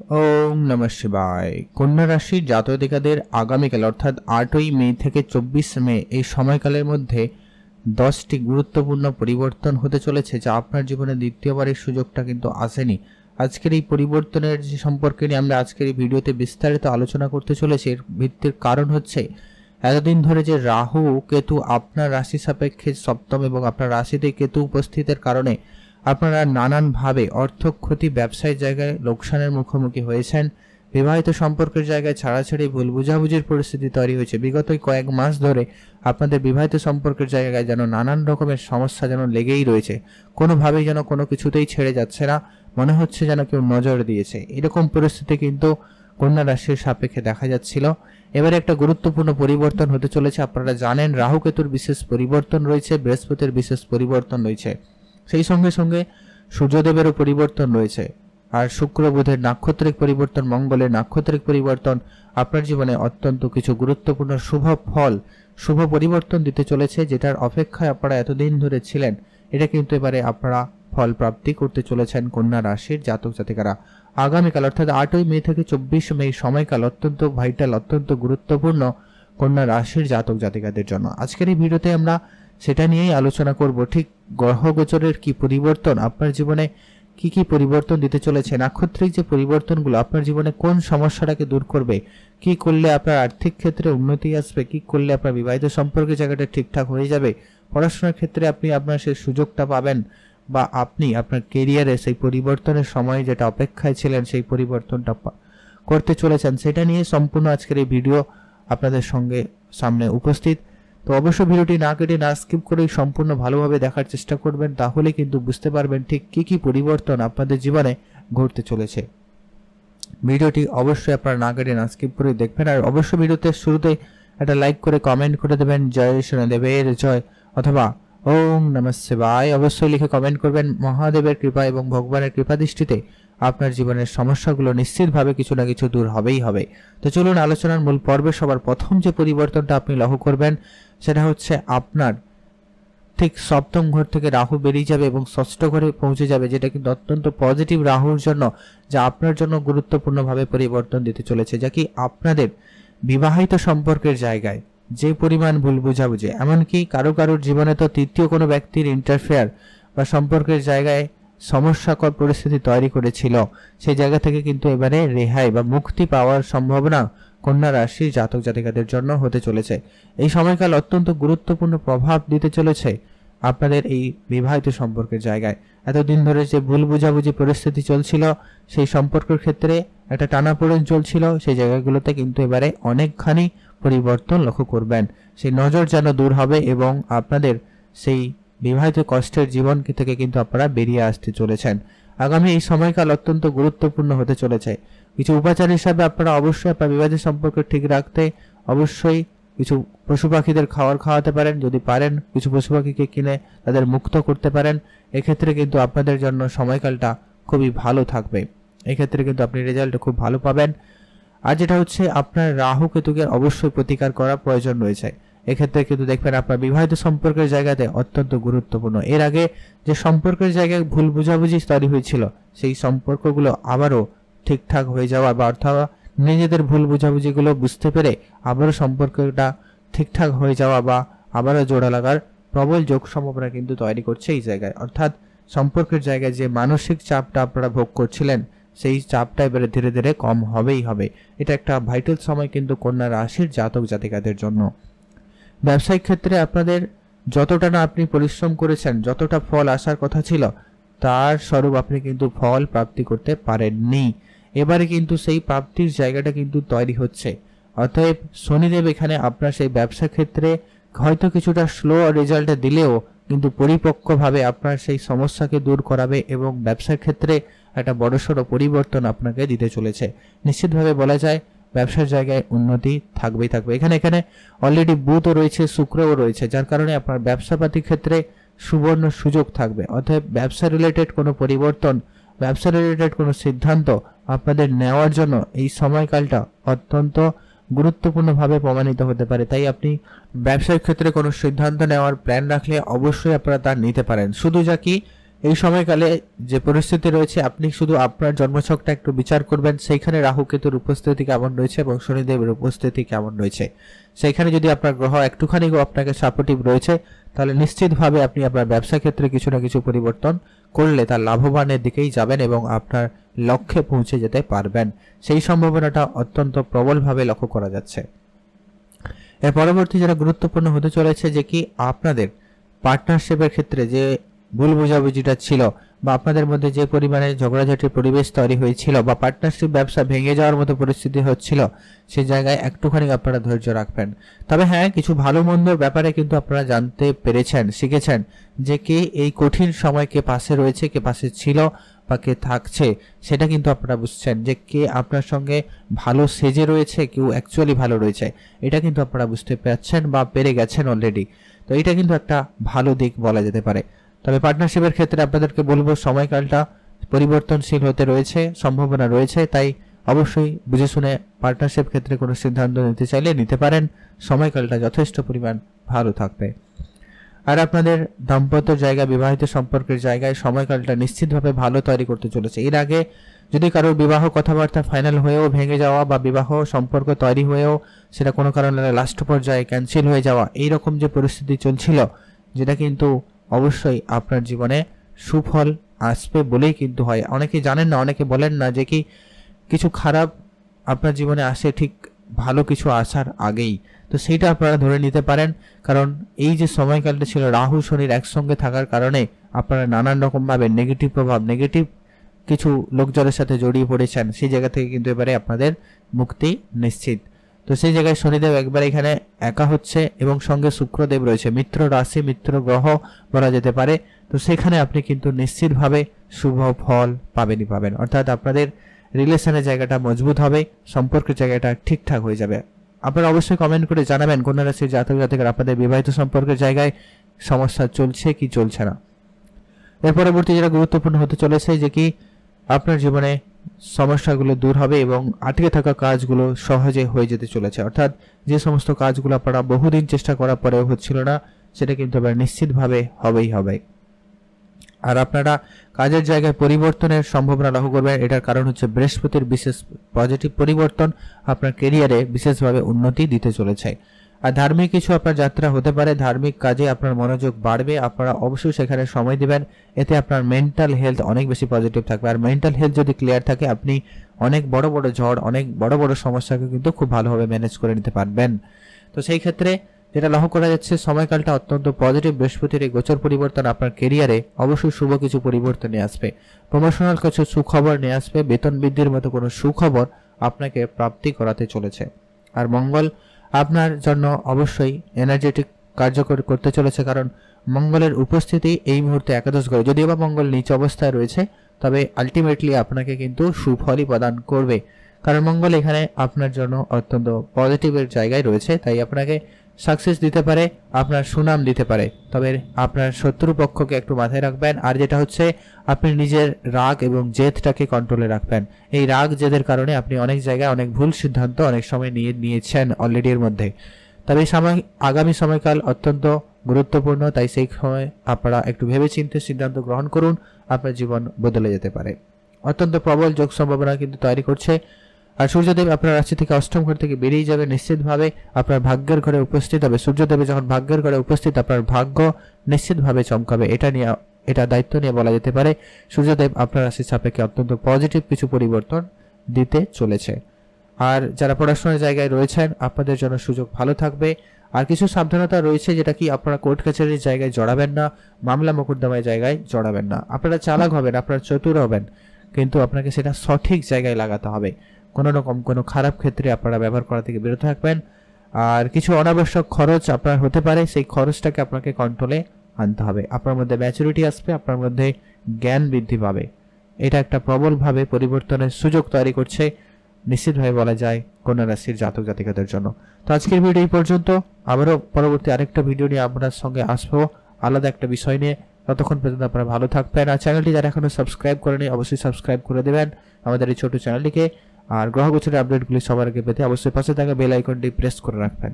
ওম নমঃ শিবায়। কন্যা রাশির জাতক-জাতিকাদের আগামীকাল অর্থাৎ 8ই মে থেকে 24 মে এই সময়কালের মধ্যে 10টি গুরুত্বপূর্ণ পরিবর্তন হতে চলেছে, যা আপনার জীবনে দ্বিতীয়বারের সুযোগটা কিন্তু আসেনি। আজকের এই পরিবর্তনের যে সম্পর্কে নিয়ে আমরা আজকের এই ভিডিওতে বিস্তারিত আলোচনা করতে চলেছি। এর ভিত্তির কারণ হচ্ছে এতদিন ধরে যে রাহু কেতু আপনার রাশি সাপেক্ষে সপ্তম এবং আপনার রাশিতে কেতু উপস্থিতের কারণে আপনারা নানানভাবে অর্থ ক্ষতি, ব্যবসায়িক জায়গায় লোকসানের মুখোমুখি হয়েছেন। বিবাহিত সম্পর্কের জায়গায় ছাড়াছাড়ি, ভুল বুঝাবুঝির পরিস্থিতি তৈরি হয়েছে। বিগত কয়েক মাস ধরে আপনাদের বিবাহিত সম্পর্কের জায়গায় যেন নানান রকমের সমস্যা যেন লেগেই রয়েছে। কোনোভাবেই যেন কোনো কিছুতেই ছেড়ে যাচ্ছে না, মনে হচ্ছে যেন কেউ নজর দিয়েছে। এরকম পরিস্থিতি কিন্তু কন্যা রাশির সাপেক্ষে দেখা যাচ্ছিল। এবারে একটা গুরুত্বপূর্ণ পরিবর্তন হতে চলেছে। আপনারা জানেন রাহু কেতুর বিশেষ পরিবর্তন রয়েছে, বৃহস্পতির বিশেষ পরিবর্তন রয়েছে, সেই সঙ্গে সঙ্গে সূর্যদেবেরও পরিবর্তন রয়েছে, আর শুক্র বুধের নাক্ষত্রিক পরিবর্তন, মঙ্গলের নাক্ষত্রিক পরিবর্তন আপনার জীবনে অত্যন্ত কিছু গুরুত্বপূর্ণ শুভ ফল, শুভ পরিবর্তন দিতে চলেছে, যেটার অপেক্ষায় আপনারা এতদিন ধরে ছিলেন। এটা কিন্তু এবারে আপনারা ফল প্রাপ্তি করতে চলেছেন কন্যা রাশির জাতক জাতিকারা। আগামীকাল অর্থাৎ 8ই মে থেকে 24 মে সময়কাল অত্যন্ত ভাইটাল, অত্যন্ত গুরুত্বপূর্ণ কন্যা রাশির জাতক জাতিকাদের জন্য। আজকের এই ভিডিওতে আমরা সেটা নিয়েই আলোচনা করব। ঠিক গ্রহ গোচরের কি পরিবর্তন আপনার জীবনে কি কি পরিবর্তন দিতে চলেছে, নাক্ষত্রিক যে পরিবর্তনগুলো আপনার জীবনে কোন সমস্যাটাকে দূর করবে, কি করলে আপনার আর্থিক ক্ষেত্রে উন্নতি আসবে, কি করলে আপনার বিবাহিত সম্পর্কের জায়গাটা ঠিকঠাক হয়ে যাবে, পড়াশোনার ক্ষেত্রে আপনি আপনার সেই সুযোগটা পাবেন, বা আপনি আপনার কেরিয়ারে সেই পরিবর্তনের সময় যেটা অপেক্ষায় ছিলেন সেই পরিবর্তনটা করতে চলেছেন, সেটা নিয়ে সম্পূর্ণ আজকের এই ভিডিও আপনাদের সঙ্গে সামনে উপস্থিত। তো অবশ্যই ভিডিওটি না কেটে, না স্কিপ করে সম্পূর্ণ ভালোভাবে দেখার চেষ্টা করবেন, তাহলে কিন্তু বুঝতে পারবেন ঠিক কি কি পরিবর্তন আপনাদের জীবনে ঘটতে চলেছে। ভিডিওটি অবশ্যই আপনারা না কেটে, না স্কিপ করে দেখবেন, আর অবশ্যই ভিডিওতে শুরুতে একটা লাইক করে কমেন্ট করে দেবেন জয় শনিদেবের জয় অথবা ওম নমঃ শিবায় অবশ্যই লিখে কমেন্ট করবেন। মহাদেবের কৃপা এবং ভগবানের কৃপা দৃষ্টিতে আপনার জীবনের সমস্যাগুলো নিশ্চিতভাবে কিছু না কিছু দূর হবেই হবে। তো চলুন আলোচনার মূল পর্বে সবার প্রথম যে পরিবর্তনটা আপনি লক্ষ্য করবেন সেটা হচ্ছে আপনার ঠিক সপ্তম ঘর থেকে রাহু বেরিয়ে যাবে এবং ষষ্ঠ ঘরে পৌঁছে যাবে, যেটা কিন্তু অত্যন্ত পজিটিভ রাহুর জন্য, যা আপনার জন্য গুরুত্বপূর্ণভাবে পরিবর্তন দিতে চলেছে, যা কি আপনাদের বিবাহিত সম্পর্কের জায়গায় যে পরিমাণ ভুল বুঝাবুঝি, এমনকি কারো কারোর জীবনে তো তৃতীয় কোনো ব্যক্তির ইন্টারফেয়ার বা সম্পর্কের জায়গায় সমস্যাকর পরিস্থিতি তৈরি করেছিল, সেই জায়গা থেকে কিন্তু এবারে রেহাই বা মুক্তি পাওয়ার সম্ভাবনা কন্যা রাশির জাতক জাতিকাদের জন্য হতে চলেছে। এই সময়কাল অত্যন্ত গুরুত্বপূর্ণ প্রভাব দিতে চলেছে আপনাদের এই বিবাহিত সম্পর্কের জায়গায়। এতদিন ধরে যে ভুল বুঝাবুঝি পরিস্থিতি চলছিল, সেই সম্পর্কের ক্ষেত্রে একটা টানাপোড়েন চলছিল, সেই জায়গাগুলোতে কিন্তু এবারে অনেকখানি পরিবর্তন লক্ষ্য করবেন। সেই নজর যেন দূর হবে এবং আপনাদের সেই বিবাহিত কষ্টের জীবন থেকে কিন্তু আপনারা বেরিয়ে আসতে চলেছেন। আগামী এই সময়কাল অত্যন্ত গুরুত্বপূর্ণ হতে চলেছে। কিছু উপাচার হিসাবে আপনারা অবশ্যই আপনার বিবাহিত সম্পর্ক ঠিক রাখতে অবশ্যই কিছু পশু পাখিদের খাওয়াতে পারেন, যদি পারেন কিছু পশু পাখিকে কিনে তাদের মুক্ত করতে পারেন। এক্ষেত্রে কিন্তু আপনাদের জন্য সময়কালটা খুবই ভালো থাকবে, এক্ষেত্রে কিন্তু আপনি রেজাল্ট খুব ভালো পাবেন। আর যেটা হচ্ছে আপনার রাহু কেতুকে অবশ্যই প্রতিকার করা প্রয়োজন রয়েছে। এক্ষেত্রে কিন্তু দেখবেন আপনার বিবাহিত সম্পর্কের জায়গাতে অত্যন্ত গুরুত্বপূর্ণ। এর আগে যে সম্পর্কের জায়গায় ভুল বুঝাবুঝি তৈরি হয়েছিল, সেই সম্পর্কগুলো আবারও ঠিকঠাক হয়ে যাওয়া বা অর্থাৎ নিজেদের ভুল বুঝাবুঝিগুলো বুঝতে পেরে আবারও সম্পর্কটা ঠিকঠাক হয়ে যাওয়া বা আবারও জোড়া লাগার প্রবল যোগ সম্ভাবনা কিন্তু তৈরি করছে এই জায়গায়। অর্থাৎ সম্পর্কের জায়গায় যে মানসিক চাপটা আপনারা ভোগ করছিলেন, সেই চাপটা এবারে ধীরে ধীরে কম হবেই হবে। এটা একটা ভাইটাল সময় কিন্তু কন্যা রাশির জাতক জাতিকাদের জন্য। ব্যবসায়িক ক্ষেত্রে আপনাদের যতটা না আপনি পরিশ্রম করেছেন, যতটা ফল আসার কথা ছিল, তার স্বরূপ আপনি কিন্তু ফল প্রাপ্তি করতে পারেননি। এবারে কিন্তু সেই প্রাপ্তির জায়গাটা কিন্তু তৈরি হচ্ছে। অতএব শনিদেব এখানে আপনার সেই ব্যবসা ক্ষেত্রে হয়তো কিছুটা স্লো রেজাল্ট দিলেও কিন্তু পরিপক্কভাবে আপনার সেই সমস্যাকে দূর করাবে এবং ব্যবসার ক্ষেত্রে একটা বড়সড় পরিবর্তন আপনাকে দিতে চলেছে। নিশ্চিতভাবে বলা যায় ব্যবসার জায়গায় উন্নতি থাকবেই থাকবে। এখানে অলরেডি বুধও রয়েছে, শুক্রও রয়েছে, যার কারণে আপনার ব্যবসাপাতির ক্ষেত্রে সুবর্ণ সুযোগ থাকবে। অতএব ব্যবসা রিলেটেড কোনো পরিবর্তন, ব্যবসা রিলেটেড কোনো সিদ্ধান্ত আপনাদের নেওয়ার জন্য এই সময়কালটা অত্যন্ত গুরুত্বপূর্ণভাবে প্রমাণিত হতে পারে। তাই আপনি ব্যবসায়িক ক্ষেত্রে কোনো সিদ্ধান্ত নেওয়ার প্ল্যান রাখলে অবশ্যই আপনারা তা নিতে পারেন। শুধু যা কি এই সময়কালে যে পরিস্থিতি রয়েছে, আপনি শুধু আপনার জন্মছকটা একটু বিচার করবেন, সেইখানে রাহু কেতুর উপস্থিতি কেমন রয়েছে এবং শনিদেবের উপস্থিতি কেমন রয়েছে। সেইখানে যদি আপনার গ্রহ একটুখানি আপনাকে সাপোর্টিভ রয়েছে, তাহলে নিশ্চিতভাবে আপনি আপনার ব্যবসা ক্ষেত্রে কিছু না কিছু পরিবর্তন করলে তার লাভবানের দিকেই যাবেন এবং আপনার লক্ষ্যে পৌঁছে যেতে পারবেন। সেই সম্ভাবনাটা অত্যন্ত প্রবলভাবে লক্ষ্য করা যাচ্ছে। এর পরবর্তী যেটা গুরুত্বপূর্ণ হতে চলেছে যে কি আপনাদের পার্টনারশিপের ক্ষেত্রে যে ভুল বোঝাবুঝিটা ছিল বা আপনাদের মধ্যে যে পরিমাণে ঝগড়াঝাটির পরিবেশ তৈরি হয়েছিল বা পার্টনারশিপ ব্যবসা ভেঙে যাওয়ার মতো পরিস্থিতি হচ্ছিল, সেই জায়গায় একটুখানি আপনারা ধৈর্য রাখবেন। তবে হ্যাঁ, কিছু ভালো মন্দর ব্যাপারে কিন্তু আপনারা জানতে পেরেছেন, শিখেছেন যে কে এই কঠিন সময় কে পাশে রয়েছে, কে পাশে ছিল বা কে থাকছে, সেটা কিন্তু আপনারা বুঝছেন যে কে আপনার সঙ্গে ভালো সেজে রয়েছে, কেউ অ্যাকচুয়ালি ভালো রয়েছে, এটা কিন্তু আপনারা বুঝতে পারছেন বা পেরে গেছেন অলরেডি। তো এটা কিন্তু একটা ভালো দিক বলা যেতে পারে। তবে পার্টনারশিপের ক্ষেত্রে আপনাদেরকে বলবো সময়কালটা পরিবর্তনশীল হতে রয়েছে, সম্ভাবনা রয়েছে, তাই অবশ্যই বুঝে শুনে পার্টনারশিপ ক্ষেত্রে কোনো সিদ্ধান্ত নিতে চাইলে নিতে পারেন। সময়কালটা যথেষ্ট পরিমাণ ভালো থাকবে। আর আপনাদের দাম্পত্য জায়গা, বিবাহিত সম্পর্কের জায়গায় সময়কালটা নিশ্চিতভাবে ভালো তৈরি করতে চলেছে। এর আগে যদি কারোর বিবাহ কথাবার্তা ফাইনাল হয়েও ভেঙে যাওয়া বা বিবাহ সম্পর্ক তৈরি হয়েও সেটা কোনো কারণে লাস্ট পর্যায়ে ক্যান্সেল হয়ে যাওয়া, এইরকম যে পরিস্থিতি চলছিল, যেটা কিন্তু অবশ্যই আপনার জীবনে সুফল আসবে বলেই কিন্তু হয়। অনেকে জানেন না, অনেকে বলেন না যে কি কিছু খারাপ আপনার জীবনে আসে ঠিক ভালো কিছু আসার আগেই। তো সেইটা আপনারা ধরে নিতে পারেন, কারণ এই যে সময়কালটা ছিল রাহু শনির একসঙ্গে থাকার কারণে আপনারা নানান রকমভাবে নেগেটিভ প্রভাব, নেগেটিভ কিছু লোকজনের সাথে জড়িয়ে পড়েছেন, সেই জায়গা থেকে কিন্তু এবারে আপনাদের মুক্তি নিশ্চিত। তো সেই জায়গায় শনিদেব একবার এখানে একা হচ্ছে এবং সঙ্গে শুক্রদেব রয়েছে, মিত্র রাশি, মিত্র গ্রহ বলা যেতে পারে। তো সেখানে আপনি কিন্তু নিশ্চিতভাবে শুভ ফল পাবেনই পাবেন, অর্থাৎ আপনাদের রিলেশনের জায়গাটা মজবুত হবে, সম্পর্কের জায়গাটা ঠিকঠাক হয়ে যাবে। আপনারা অবশ্যই কমেন্ট করে জানাবেন কন্যা রাশির জাতক জাতিকারা আপনাদের বিবাহিত সম্পর্কের জায়গায় সমস্যা চলছে কি চলছে না। এর পরবর্তী যেটা গুরুত্বপূর্ণ হতে চলেছে যে কি আপনার জীবনে সমস্যাগুলো দূর হবে এবং আটকে থাকা কাজগুলো সহজে হয়ে যেতে চলেছে, অর্থাৎ যে সমস্ত কাজগুলো আপনারা বহুদিন চেষ্টা করার পরেও হচ্ছিল না, সেটা কিন্তু এবার নিশ্চিতভাবে হবেই হবে। আর আপনারা কাজের জায়গায় পরিবর্তনের সম্ভাবনা লক্ষ্য করবেন। এটার কারণ হচ্ছে বৃহস্পতির বিশেষ পজিটিভ পরিবর্তন আপনার ক্যারিয়ারে বিশেষভাবে উন্নতি দিতে চলেছে। আর ধার্মিক কিছু আপনার যাত্রা হতে পারে, ধার্মিক কাজে আপনার মনোযোগ বাড়বে, আপনারা অবশ্যই সেখানে সময় দিবেন। এতে আপনার মেন্টাল হেলথ অনেক বেশি পজিটিভ থাকবে। আর মেন্টাল হেলথ যদি ক্লিয়ার থাকে, আপনি অনেক বড় বড় ঝড়, অনেক বড় বড় সমস্যাকে কিন্তু খুব ভালোভাবে ম্যানেজ করে নিতে পারবেন। তো সেই ক্ষেত্রে যেটা লক্ষ্য করা যাচ্ছে, সময়কালটা অত্যন্ত পজিটিভ। বৃহস্পতির এই গোচর পরিবর্তন আপনার ক্যারিয়ারে অবশ্যই শুভ কিছু পরিবর্তন নিয়ে আসবে, প্রমোশনাল কিছু সুখবর নিয়ে আসবে, বেতন বৃদ্ধির মতো কোনো সুখবর আপনাকে প্রাপ্তি করাতে চলেছে। আর মঙ্গল আপনার জন্য অবশ্যই এনার্জেটিক কার্যকর করতে চলেছে, কারণ মঙ্গলের উপস্থিতি এই মুহূর্তে একাদশ ঘরে, যদিও বা মঙ্গল নিচ অবস্থায় রয়েছে, তবে আলটিমেটলি আপনাকে কিন্তু সুফলই প্রদান করবে, কারণ মঙ্গল এখানে আপনার জন্য অত্যন্ত পজিটিভের জায়গায় রয়েছে। তাই আপনাকে সাকসেস দিতে পারে, আপনার সুনাম দিতে পারে, তবে আপনার শত্রুপক্ষকে একটু মাথায় রাখবেন। আর যেটা হচ্ছে, আপনি নিজের রাগ এবং জেদটাকে কন্ট্রোলে রাখবেন। এই রাগ জেদের কারণে আপনি অনেক জায়গায় অনেক ভুল সিদ্ধান্ত অনেক সময় নিয়েছেন অলরেডি এর মধ্যে। তবে এই সময়, আগামী সময়কাল অত্যন্ত গুরুত্বপূর্ণ, তাই সেই সময় আপনারা একটু ভেবেচিন্তে সিদ্ধান্ত গ্রহণ করুন, আপনার জীবন বদলে যেতে পারে। অত্যন্ত প্রবল যোগ সম্ভাবনা কিন্তু তৈরি করছে। আর সূর্যদেব আপনার রাশি থেকে অষ্টম ঘর থেকে বেরিয়ে যাবে, নিশ্চিতভাবে আপনার ভাগ্যের ঘরে উপস্থিত হবে। সূর্যদেব যখন ভাগ্যের ঘরে উপস্থিত, আপনার ভাগ্য নিশ্চিতভাবে চমকাবে। এটা দায়িত্ব নিয়ে বলা যেতে পারে সূর্যদেব আপনার রাশির সাপেক্ষে অত্যন্ত পজিটিভ কিছু পরিবর্তন দিতে চলেছে। আর যারা পড়াশোনার জায়গায় রয়েছেন, আপনাদের জন্য সুযোগ ভালো থাকবে। আর কিছু সাবধানতা রয়েছে, যেটা কি আপনারা কোর্ট কাছারির জায়গায় জড়াবেন না, মামলা মোকদ্দমার জায়গায় জড়াবেন না। আপনারা চালাক হবেন, আপনারা চতুর হবেন, কিন্তু আপনাকে সেটা সঠিক জায়গায় লাগাতে হবে। কোনো রকম কোনো খারাপ ক্ষেত্রে আপনারা ব্যবহার করা থেকে বিরত থাকবেন। আর কিছু অনাবশ্যক খরচ আপনার হতে পারে, সেই খরচটাকে আপনাকে কন্ট্রোলে আনতে হবে। আপনার মধ্যে ম্যাচুরিটি আসবে, আপনার মধ্যে জ্ঞান বৃদ্ধি পাবে। এটা একটা প্রবলভাবে পরিবর্তনের সুযোগ তৈরি করছে, নিশ্চিতভাবে বলা যায় কন্যা রাশির জাতক জাতিকাদের জন্য। তো আজকের ভিডিও এই পর্যন্ত। আবারও পরবর্তী আরেকটা ভিডিও নিয়ে আপনার সঙ্গে আসবো, আলাদা একটা বিষয় নিয়ে। ততক্ষণ পর্যন্ত আপনারা ভালো থাকবেন। আর চ্যানেলটি যারা এখনো সাবস্ক্রাইব করেনি, অবশ্যই সাবস্ক্রাইব করে দেবেন আমাদের এই ছোট চ্যানেলটিকে। আর গ্রহ গোচরের আপডেটগুলি সবার আগে পেতে অবশ্যই পাশে থাকা বেল আইকনটি প্রেস করে রাখবেন।